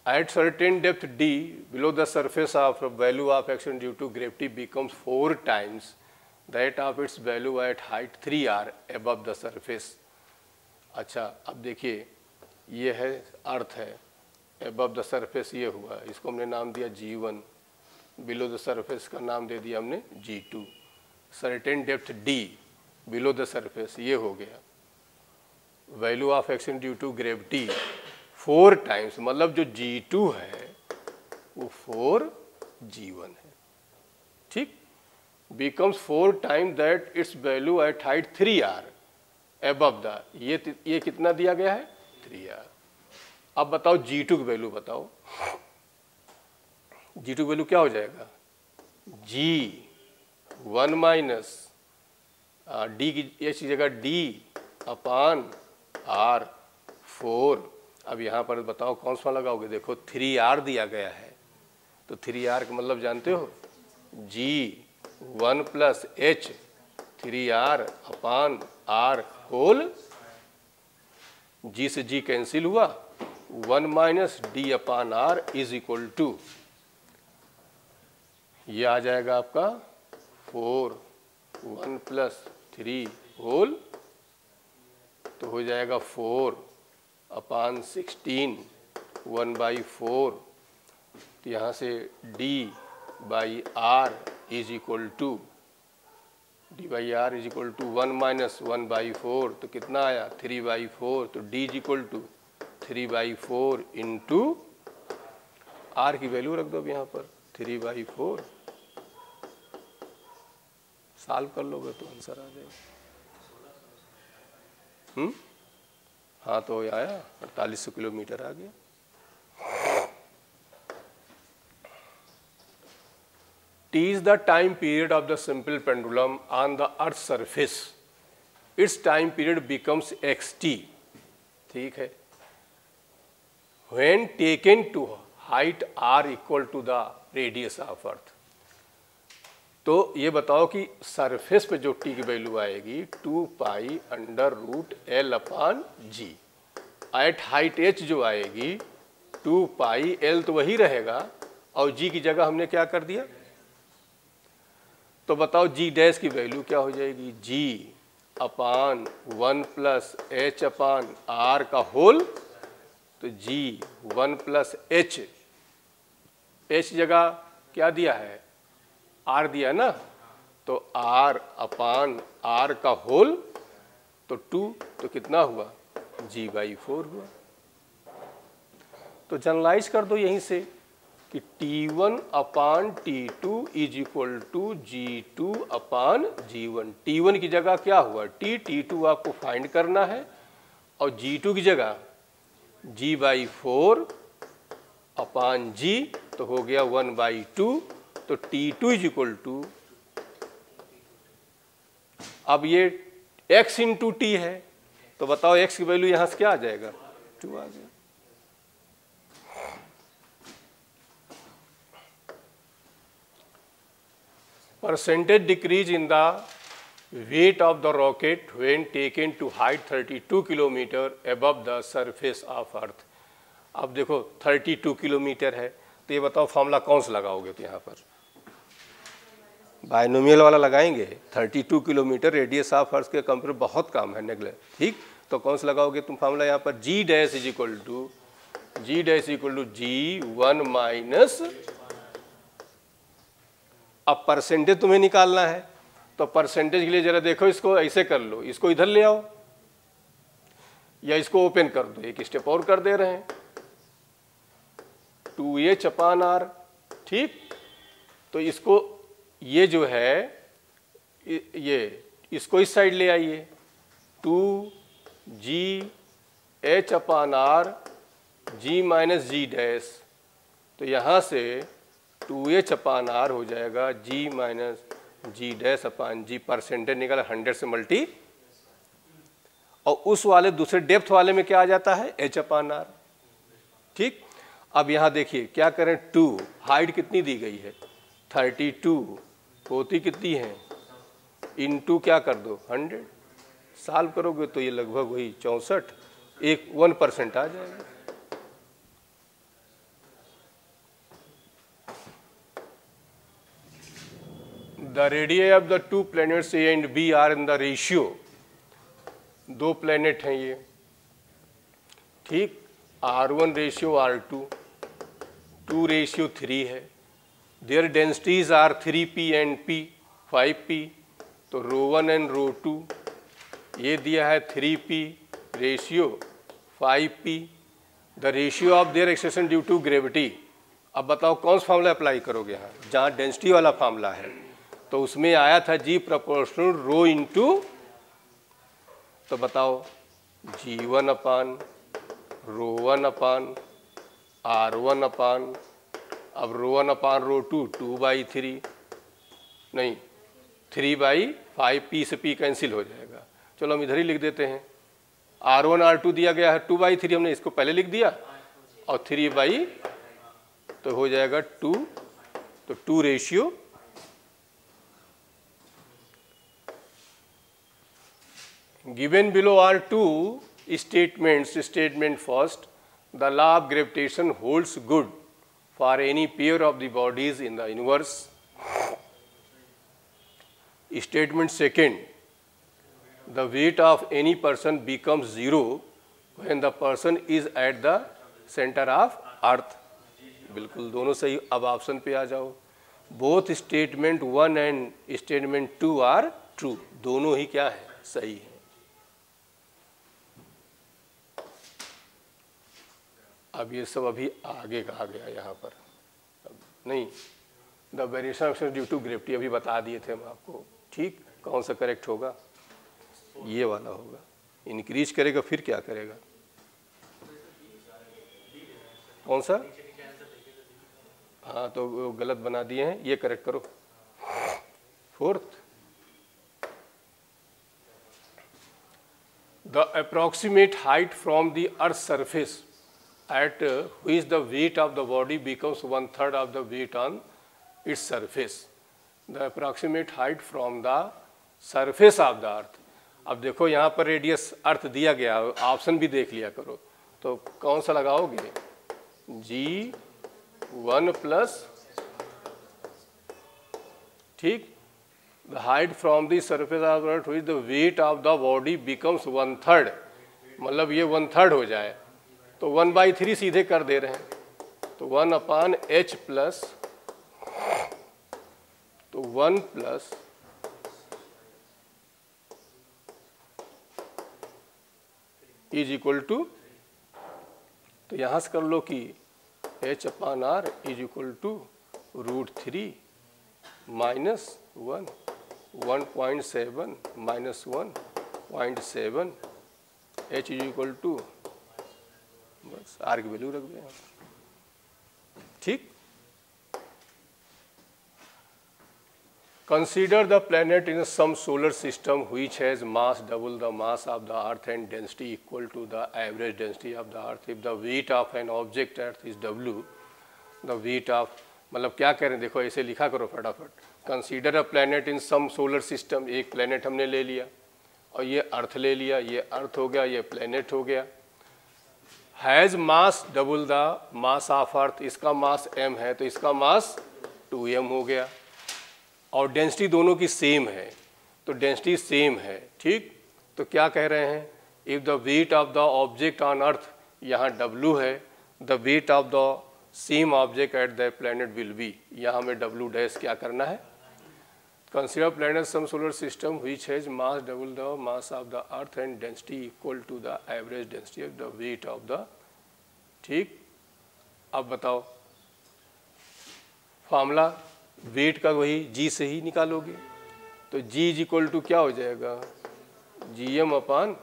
at certain depth d below the surface of value of action due to gravity becomes 4 times that of its value at height 3r above the surface. अच्छा, अब देखिए ये है अर्थ है, अबव द सरफेस ये हुआ, इसको हमने नाम दिया g1, बिलो द सरफेस का नाम दे दिया हमने g2। Certain depth d below the surface ये हो गया, value of action due to gravity 4 times, मतलब जो g2 है वो 4g1 है। ठीक, becomes 4 time that its value at height 3r above the, ये कितना दिया गया है 3r। अब बताओ g2 की वैल्यू बताओ, g2 की वैल्यू क्या हो जाएगा, g1 माइनस d की h की जगह d अपान r 4। अब यहाँ पर बताओ कौन सा लगाओगे, देखो 3r दिया गया है, तो 3r का मतलब जानते हो, g1 plus h 3r upon r whole, g से g कैंसिल हुआ, 1 minus d upon r is equal to, ये आ जाएगा आपका 4 1 प्लस 3 होल, तो हो जाएगा 4 अपान 16 1/4, तो यहाँ से d by r is equal to, d by r is equal to 1 minus 1/4, तो कितना आया 3/4, तो d is equal to 3/4 into r की वैल्यू रख दो अब यहाँ पर 3/4, सॉल्व कर लोगे तो आंसर आ जाएगा। हाँ तो आया 4800 किलोमीटर आ गया। T is the time period of the simple pendulum on the earth's surface. Its time period becomes xt, ठीक है, when taken to height r equal to the radius of earth। तो ये बताओ कि सरफेस पे जो t की value आएगी 2π√L/g, एट हाइट h जो आएगी 2πL तो वही रहेगा और g की जगह हमने क्या कर दिया, तो बताओ g डैश की वैल्यू क्या हो जाएगी, g/1 + h/r का होल, तो g 1 + h जगह क्या दिया है, r दिया ना, तो r/r का होल, तो 2, तो कितना हुआ, g/4 हुआ। तो जनरलाइज कर दो यहीं से कि T1/T2 is equal to G2/G1। T1 की जगह क्या हुआ T2 आपको फाइंड करना है, और G2 की जगह G/4/G, तो हो गया 1/2, तो T2 इज इक्वल टू, अब ये x इंटू टी है, तो बताओ x की वैल्यू यहां से क्या आ जाएगा, 2 आ गया। Percentage decrease in the weight of the rocket when taken to height 32 kilometre above the surface of earth। अब देखो 32 किलोमीटर है, तो ये बताओ फॉर्मूला कौन सा लगाओगे, तो यहाँ पर बायनोमियल वाला लगाएंगे। 32 किलोमीटर रेडियस ऑफ अर्थ के कंपेयर बहुत कम है, नेगलेक्ट, ठीक, तो कौन सा लगाओगे तुम फॉर्मूला यहाँ पर, G dash is equal to G1 - अब परसेंटेज तुम्हें निकालना है, तो परसेंटेज के लिए जरा देखो, इसको ऐसे कर लो, इसको इधर ले आओ या इसको ओपन कर दो, एक स्टेप और कर दे रहे हैं, 2h/r, ठीक, तो इसको ये जो है ये इसको इस साइड ले आइए, 2gh/r g - g डैश, तो यहाँ से 2h/r हो जाएगा g - g डैश अपान g, परसेंटेज निकला 100 से मल्टी, और उस वाले दूसरे डेप्थ वाले में क्या आ जाता है h/r, ठीक। अब यहाँ देखिए क्या करें, 2 हाइट कितनी दी गई है 32, होती कितनी है, इनटू क्या कर दो 100, सॉल्व करोगे तो ये लगभग वही 64, 1% आ जाएगा। The radii of the two planets A and B are in the ratio, 2 planet हैं ये, ठीक, R1/R2, 2/3 है, their densities are 3p and p, 5p, तो ρ1 and ρ2, ये दिया है 3p ratio 5p, the ratio of their acceleration due to gravity. अब बताओ कौन सा फॉर्मूला अप्लाई करोगे, यहाँ जहाँ डेंसिटी वाला फॉर्मूला है, तो उसमें आया था G प्रोपोर्शनल रो इंटू, तो बताओ G1/ρ1/R1/, अब ρ1/ρ2 2/3, नहीं 3/5p से p कैंसिल हो जाएगा, चलो हम इधर ही लिख देते हैं, R1/R2 दिया गया है 2/3, हमने इसको पहले लिख दिया, और 3/, तो हो जाएगा 2, तो 2 ratio, given below are 2 statements. Statement first, the law of gravitation holds good for any pair of the bodies in the universe. Statement second, the weight of any person becomes 0 when the person is at the center of earth। बिल्कुल दोनों सही। अब option पे आ जाओ, both statement 1 and statement 2 are true, दोनों ही क्या है, सही है। अब ये सब अभी आगे कहा गया यहाँ पर, अब नहीं, the variation of due to gravity अभी बता दिए थे हम आपको, ठीक। कौन सा करेक्ट होगा? ये वाला होगा। इंक्रीज करेगा फिर क्या करेगा? कौन सा? हाँ तो वो गलत बना दिए हैं, ये करेक्ट करो। Fourth, the approximate height from the earth surface at which the weight of the body becomes 1/3 of the weight on its surface. The approximate height from the surface of the earth. अब देखो यहाँ पर radius अर्थ दिया गया, option भी देख लिया करो, तो कौन सा लगाओगे? G1 प्लस, ठीक। The height from the surface of the earth which the weight of the body becomes 1/3, मतलब ये 1/3 हो जाए तो 1/3 सीधे कर दे रहे हैं, तो 1/h प्लस, तो 1 प्लस इज इक्वल टू, तो यहां से कर लो कि h/r is equal to √3 minus 1, 1.7 minus 1.7, h is equal to, बस आर की वैल्यू रख दें, ठीक। Consider the planet in some solar system which has mass double the mass of the earth and density equal to the average density of the earth if the weight of an object earth is W, the weight of, मतलब क्या कह रहे हैं देखो, ऐसे लिखा करो फटाफट। Consider a planet in some solar system, एक प्लैनेट हमने ले लिया और ये अर्थ ले लिया, ये अर्थ हो गया, ये प्लैनेट हो गया। Has mass double the mass of earth, इसका मास m है तो इसका मास 2m हो गया, और डेंसिटी दोनों की सेम है, तो डेंसिटी सेम है, ठीक। तो क्या कह रहे हैं? If the weight of the object on earth, यहाँ W है, the weight of the same object at the planet will be, यहाँ हमें W डैश क्या करना है? Consider planet some solar system which has mass double the mass of the earth and density equal to the average density of the weight of the, ठीक। अब बताओ formula, wait का वही G से ही निकालोगे, तो G इज इक्वल टू क्या हो जाएगा? Gm/,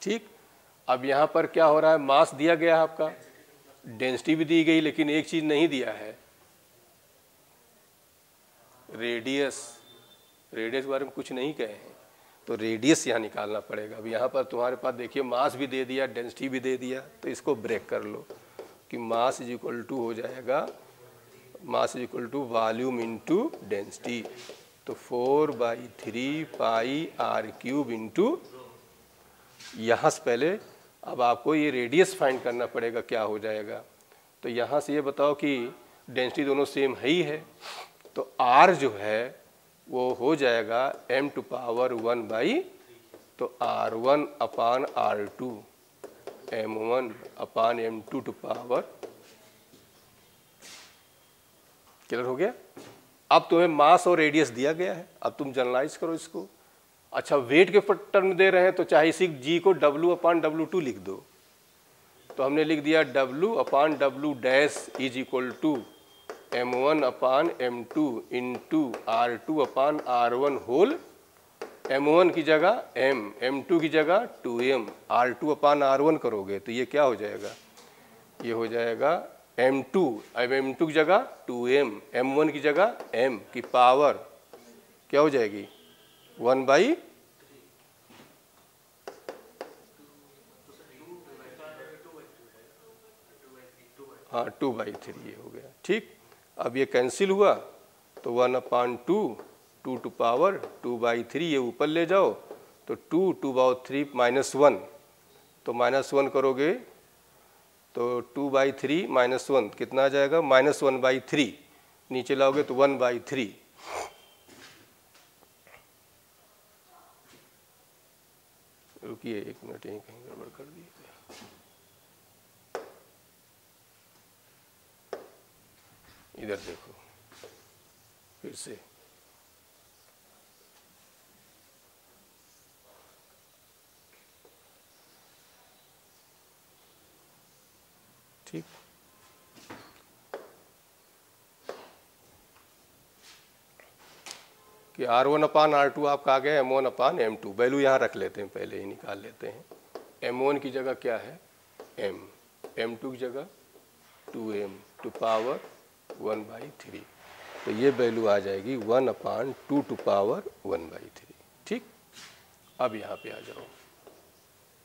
ठीक। अब यहाँ पर क्या हो रहा है? मास दिया गया है आपका, डेंसिटी भी दी गई, लेकिन एक चीज नहीं दिया है, रेडियस। रेडियस के बारे में कुछ नहीं कहे हैं, तो रेडियस यहाँ निकालना पड़ेगा। अब यहाँ पर तुम्हारे पास देखिए मास भी दे दिया, डेंसिटी भी दे दिया, तो इसको ब्रेक कर लो कि मास इज इक्वल टू हो जाएगा, mass is equal to volume into density, तो 4/3 पाई r³ इंटू, यहाँ से पहले अब आपको ये रेडियस फाइंड करना पड़ेगा, क्या हो जाएगा? तो यहाँ से ये बताओ कि डेंसिटी दोनों सेम है ही है, तो r जो है वो हो जाएगा m⁻⁴, तो r1/r2 m1/m2 क्लियर हो गया? अब तुम्हें मास और रेडियस दिया गया है, अब तुम जनरलाइज करो इसको। अच्छा, वेट के टर्म में दे रहे हैं तो चाहे इसी G को W/W2 लिख दो, तो हमने लिख दिया W/W dash is equal to m1/m2 into r2/r1 whole, m1 की जगह m, m2 की जगह 2m, r2/r1 करोगे तो ये क्या हो जाएगा? ये हो जाएगा m2, अब m2 की जगह 2m, m1 की जगह m की पावर क्या हो जाएगी? 1/, हाँ 2/3 ये हो गया, ठीक। अब ये कैंसिल हुआ तो 1/2, 2 टू पावर 2/3, ये ऊपर ले जाओ तो 2/3 -1, तो -1 करोगे तो 2/3 -1 कितना आ जाएगा? -1/3, नीचे लाओगे तो 1/3। रुकिए 1 मिनट, यहीं कहीं गड़बड़ कर दी, इधर देखो फिर से, ठीक। कि R1/R2 आपका आ गया M1/M2, वैल्यू यहाँ रख लेते हैं, पहले ही निकाल लेते हैं। M1 की जगह क्या है M, M2 की जगह 2M टू पावर 1/3, तो ये वैल्यू आ जाएगी 1/2 टू पावर 1/3। ठीक। अब यहाँ पे आ जाओ,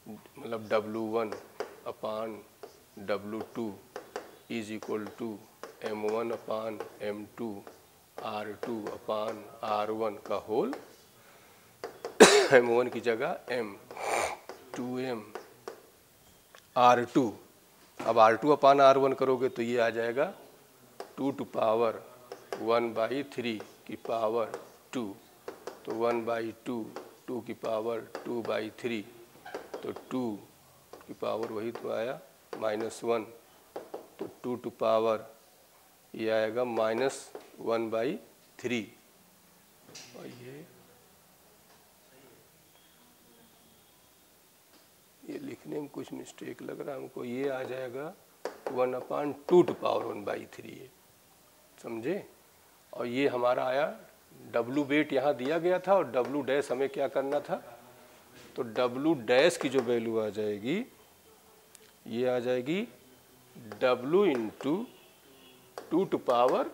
मतलब W1/W2 is equal to M1/M2 R2/R1 का होल M1 की जगह M 2M R2। अब R2/R1 करोगे तो ये आ जाएगा 2 टू पावर 1/3 की पावर 2, तो 1/2 2 की पावर 2/3, तो 2 की पावर वही तो आया -1, तो 2 टू पावर ये आएगा -1/3। और ये लिखने में कुछ मिस्टेक लग रहा है हमको, ये आ जाएगा 1/2 टू पावर 1/3, समझे। और ये हमारा आया W वेट यहाँ दिया गया था, और W डैश हमें क्या करना था, तो W डैश की जो वैल्यू आ जाएगी, ये आ जाएगी W इंटू 2 टू पावर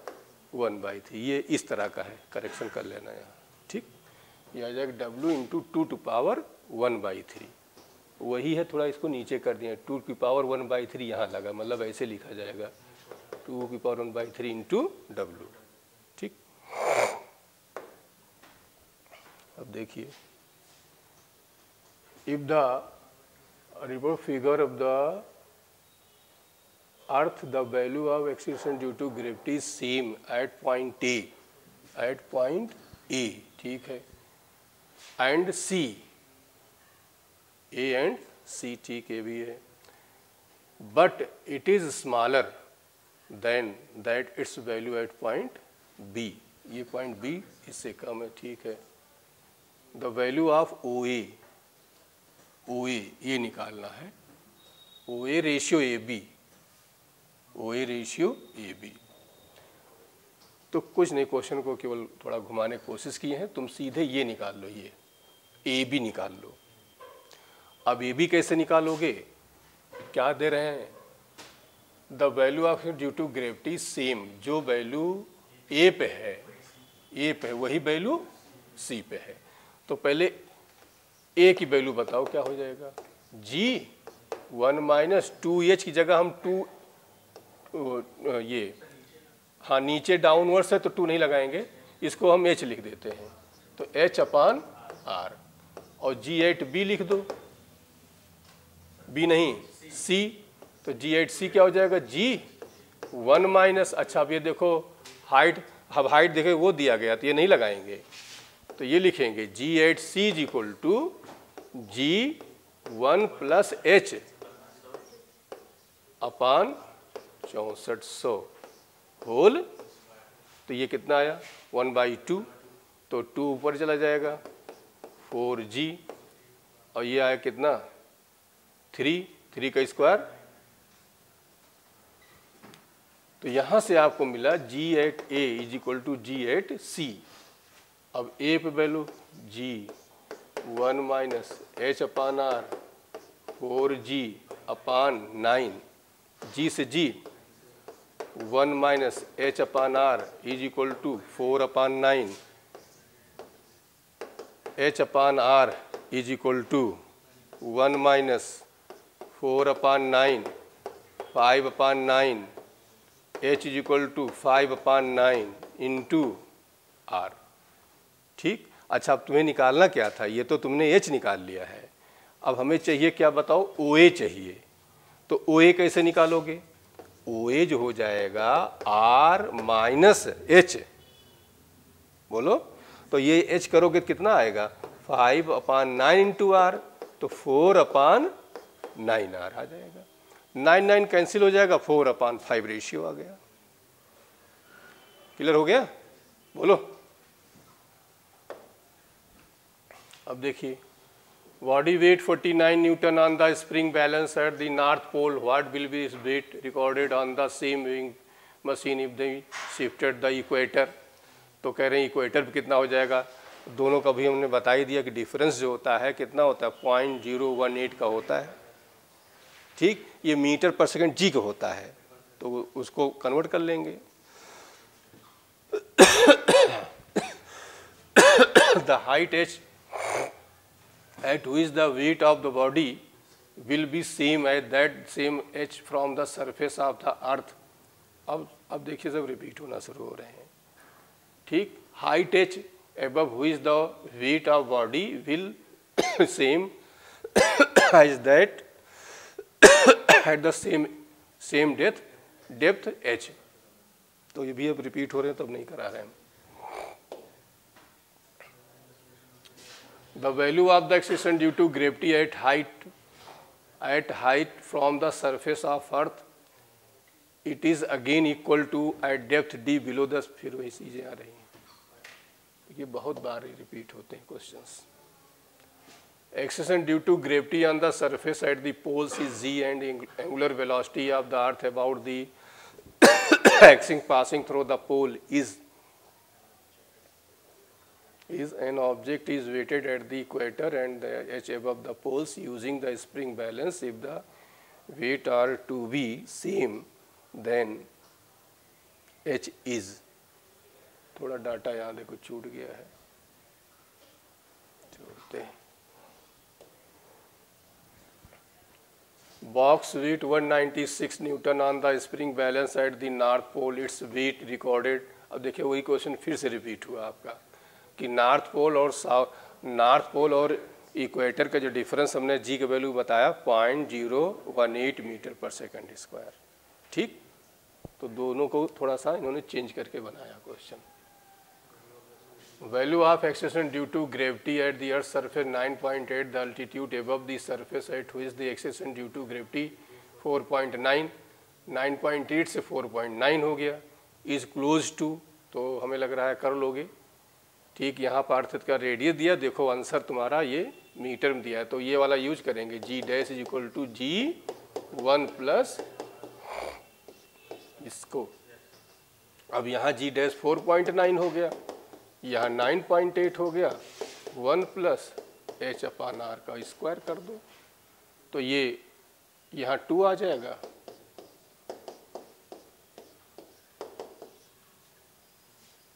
1/3। ये इस तरह का है, करेक्शन कर लेना यहाँ। ठीक, ये आ जाएगा W इंटू 2 टू पावर 1/3, वही है, थोड़ा इसको नीचे कर दिया, 2 की पावर 1/3 यहाँ लगा, मतलब ऐसे लिखा जाएगा 2 की पावर 1/3 इंटू W। ठीक। अब देखिए, if the report figure of the earth the value of acceleration due to gravity is same at point A, ठीक है, एंड सी, ए एंड सी, ठीक है भी है, but it is smaller than that its value at point B, ये point B इससे कम है, ठीक है। The value of O A, ये निकालना है, O A ratio A B, O A ratio A B. तो कुछ नहीं, क्वेश्चन को केवल थोड़ा घुमाने की कोशिश की है, तुम सीधे ये निकाल लो, ये ए बी निकाल लो। अब ए बी कैसे निकालोगे, क्या दे रहे हैं, the value of due to gravity same, जो वैल्यू ए पे है वही वैल्यू सी पे है। तो पहले ए की वैल्यू बताओ क्या हो जाएगा, जी 1 - 2h की जगह हम 2 ये, हाँ नीचे डाउनवर्ड्स है तो 2 नहीं लगाएंगे, इसको हम h लिख देते हैं, तो h/r, और G8b लिख दो, b नहीं c, तो G8c क्या हो जाएगा, G1 - अच्छा अब ये देखो हाइट, अब हाइट देखे वो दिया गया तो ये नहीं लगाएंगे, तो ये लिखेंगे G8c is equal to G1 + h upon 6400 whole, तो ये कितना आया 1/2, तो 2 ऊपर चला जाएगा 4G, और ये आया कितना 3 का स्क्वायर, तो यहाँ से आपको मिला G8a is equal to G8c। अब a पे value G1 - h/r 4G/9, G से G 1 - h/r is equal to 4/9, h/r is equal to 1 - 4/9 5/9, h is equal to 5/9 into r। ठीक। अच्छा अब तुम्हें निकालना क्या था, ये तो तुमने h निकाल लिया है, अब हमें चाहिए क्या बताओ, OA चाहिए। तो OA कैसे निकालोगे, OA जो हो जाएगा R - h, बोलो, तो ये h करोगे कितना आएगा 5/9 इंटू r, तो 4/9r आ जाएगा, 9 कैंसिल हो जाएगा, 4/5 रेशियो आ गया। क्लियर हो गया, बोलो। अब देखिए Body weight 49 Newton on the spring balance at the North Pole. What will be its weight recorded on the same weighing machine if they shifted the equator? तो कह रहे हैं इक्वेटर पे कितना हो जाएगा। दोनों का भी हमने बता ही दिया कि डिफरेंस जो होता है कितना होता है 0.018 का होता है। ठीक, ये मीटर पर सेकंड जी का होता है तो उसको कन्वर्ट कर लेंगे। The height h at which the weight of the body will be same as that same h from the surface of the earth। अब देखिए सब रिपीट होना शुरू हो रहे हैं। ठीक, height h above which the weight of body will same as that at the same depth h। तो ये भी अब रिपीट हो रहे हैं, तब नहीं करा रहे हैं। The value of the acceleration due to gravity at height from the surface of earth, it is again equal to at depth d below the। फिर वही चीजें आ रही हैं, ये बहुत बार रिपीट होते हैं questions. Acceleration due to gravity on the surface at the poles is g and angular velocity of the earth about the axis passing through the pole is an object is weighted at the equator and the h above the poles using the spring balance. If the weight are to be same then h is। थोड़ा data यहाँ देखो छूट गया है, छोड़ते हैं। Box weight 196 Newton on the spring balance at the North Pole, its weight recorded। अब देखिए वही क्वेश्चन फिर से रिपीट हुआ आपका कि नॉर्थ पोल और इक्वेटर का जो डिफरेंस हमने जी का वैल्यू बताया 0.018 मीटर पर सेकंड स्क्वायर। ठीक, तो दोनों को थोड़ा सा इन्होंने चेंज करके बनाया question. Value of acceleration due to gravity at the earth surface 9.8 the altitude above the surface at which the acceleration due to gravity 4.9, 9.8 से 4.9 हो गया, इज क्लोज टू। तो हमें लग रहा है कर लोगे। ठीक, यहाँ पर अर्थ का रेडियस दिया, देखो आंसर तुम्हारा ये मीटर में दिया है तो ये वाला यूज करेंगे, g dash is equal to g1 plus इसको। अब यहाँ जी डैश 4.9 हो गया, यहाँ 9.8 हो गया, 1 प्लस h अपान r का स्क्वायर कर दो तो ये यहाँ 2 आ जाएगा।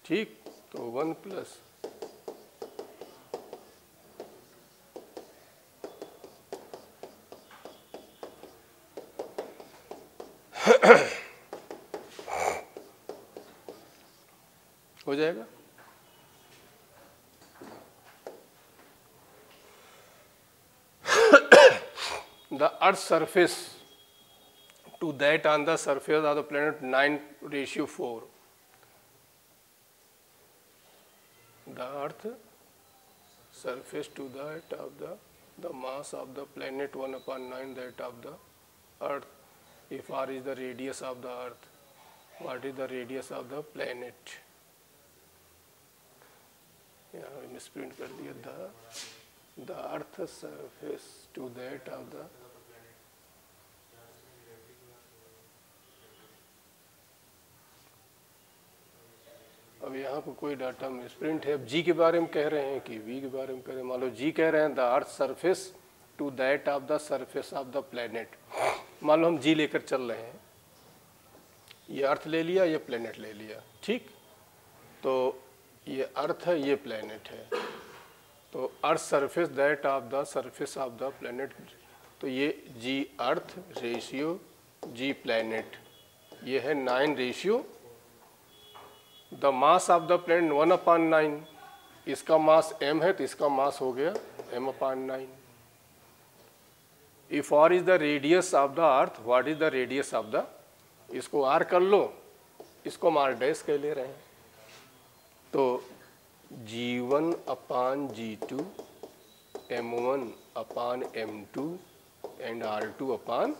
ठीक, तो 1 प्लस हो जाएगा। The Earth's surface to that on the surface of the planet 9:4। The Earth surface to that of the mass of the planet 1/9 that of the Earth. If r is the radius of the Earth, what is the radius of the planet? यहाँ misprint कर दिया, the Earth surface to that of the। अब यहाँ पर कोई data misprint है। अब जी के बारे में कह रहे हैं कि वी के बारे में कह रहे हैं। मान लो जी कह रहे हैं the earth surface to that of the surface of the planet. मान लो हम जी लेकर चल रहे हैं, ये अर्थ ले लिया, ये प्लेनेट ले लिया। ठीक, तो ये अर्थ है, ये प्लेनेट है, तो earth surface that of the surface of the planet. तो ये जी अर्थ रेशियो जी प्लेनेट, ये है 9 ratio the mass of the planet 1/9। इसका मास m है तो इसका मास हो गया m/9। If r is the radius of the earth, what is the radius of the, इसको r कर लो, इसको हम r डैश कह ले रहे हैं। तो g1/g2 m1/m2 एंड r2/,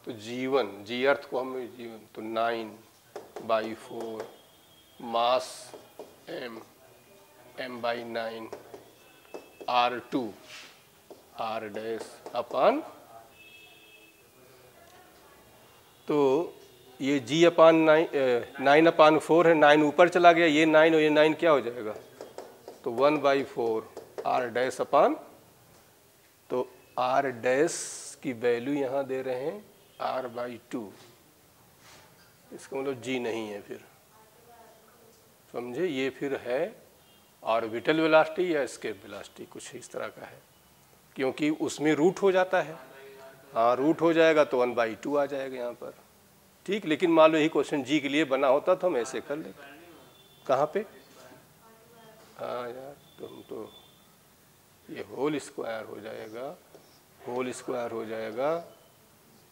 तो g1 जी अर्थ को हम g1 तो 9/4 मास m/9 r2 आर डैश अपान, तो ये जी अपान 9/4 है, 9 ऊपर चला गया, ये 9 और ये 9 क्या हो जाएगा, तो 1/4 आर डैश अपान, तो आर डैश की वैल्यू यहाँ दे रहे हैं r/2, इसका मतलब जी नहीं है, फिर समझे, ये फिर है ऑर्बिटल वेलोसिटी या एस्केप वेलोसिटी, कुछ इस तरह का है, क्योंकि उसमें रूट हो जाता है। हाँ रूट हो जाएगा तो 1/2 आ जाएगा यहाँ पर, ठीक। लेकिन मान लो यही क्वेश्चन जी के लिए बना होता तो हम ऐसे कर लेते, कहाँ पे, हाँ यार तुम तो, ये होल स्क्वायर हो जाएगा, होल स्क्वायर हो जाएगा,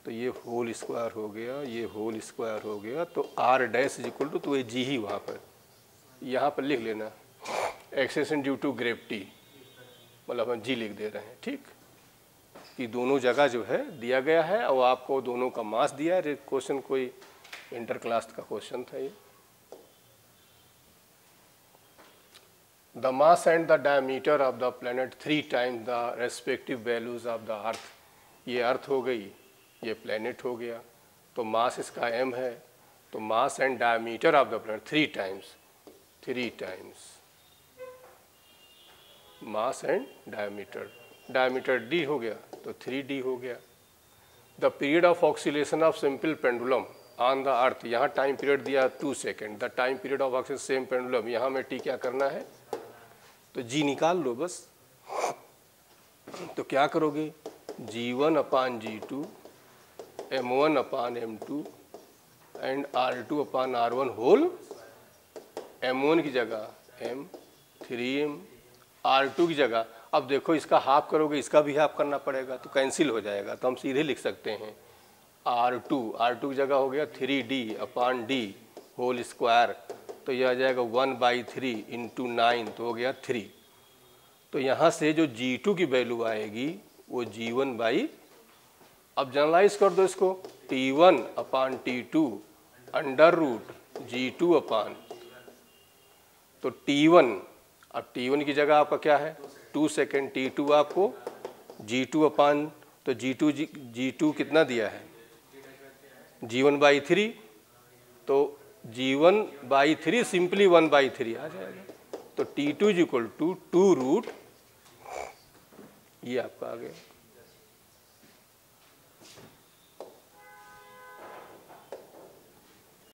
तो ये होल स्क्वायर हो गया, ये होल स्क्वायर हो गया, तो r dash is equal to, तो ये जी ही वहाँ पर, यहाँ पर लिख लेना एक्सेशन ड्यू टू ग्रेविटी, मतलब हम जी लिख दे रहे हैं, ठीक। कि दोनों जगह जो है दिया गया है और आपको दोनों का मास दिया है, क्वेश्चन कोई इंटर क्लास का क्वेश्चन था ये। The mass and the diameter of the planet 3 times the respective values of the अर्थ, ये अर्थ हो गई, ये प्लैनेट हो गया, तो मास इसका m है, तो mass and diameter of the planet 3 times mass and diameter, diameter d हो गया तो 3d हो गया। The period of oscillation of simple pendulum on the अर्थ, यहाँ टाइम पीरियड दिया 2 second, the time period of oscillation same pendulum, यहाँ में t क्या करना है, तो g निकाल लो बस, तो क्या करोगे, g1/g2 m1/m2 and r2/r1 whole, m1 की जगह m, 3m, r2 की जगह, अब देखो इसका हाफ करोगे, इसका भी हाफ करना पड़ेगा, तो कैंसिल हो जाएगा, तो हम सीधे लिख सकते हैं r2 की जगह हो गया 3d/d होल स्क्वायर, तो यह आ जाएगा 1/3 × 9, तो हो गया 3। तो यहाँ से जो g2 की वैल्यू आएगी वो g1/, अब जनरलाइज कर दो इसको, T1/T2 √G2/, तो T1, अब T1 की जगह आपका क्या है 2 सेकेंड, T2 आपको G2/, तो G2 कितना दिया है G1/3, तो G1/3 सिंपली 1/3 आ जाएगा, तो T2 = 2 रूट, ये आपका आ गया।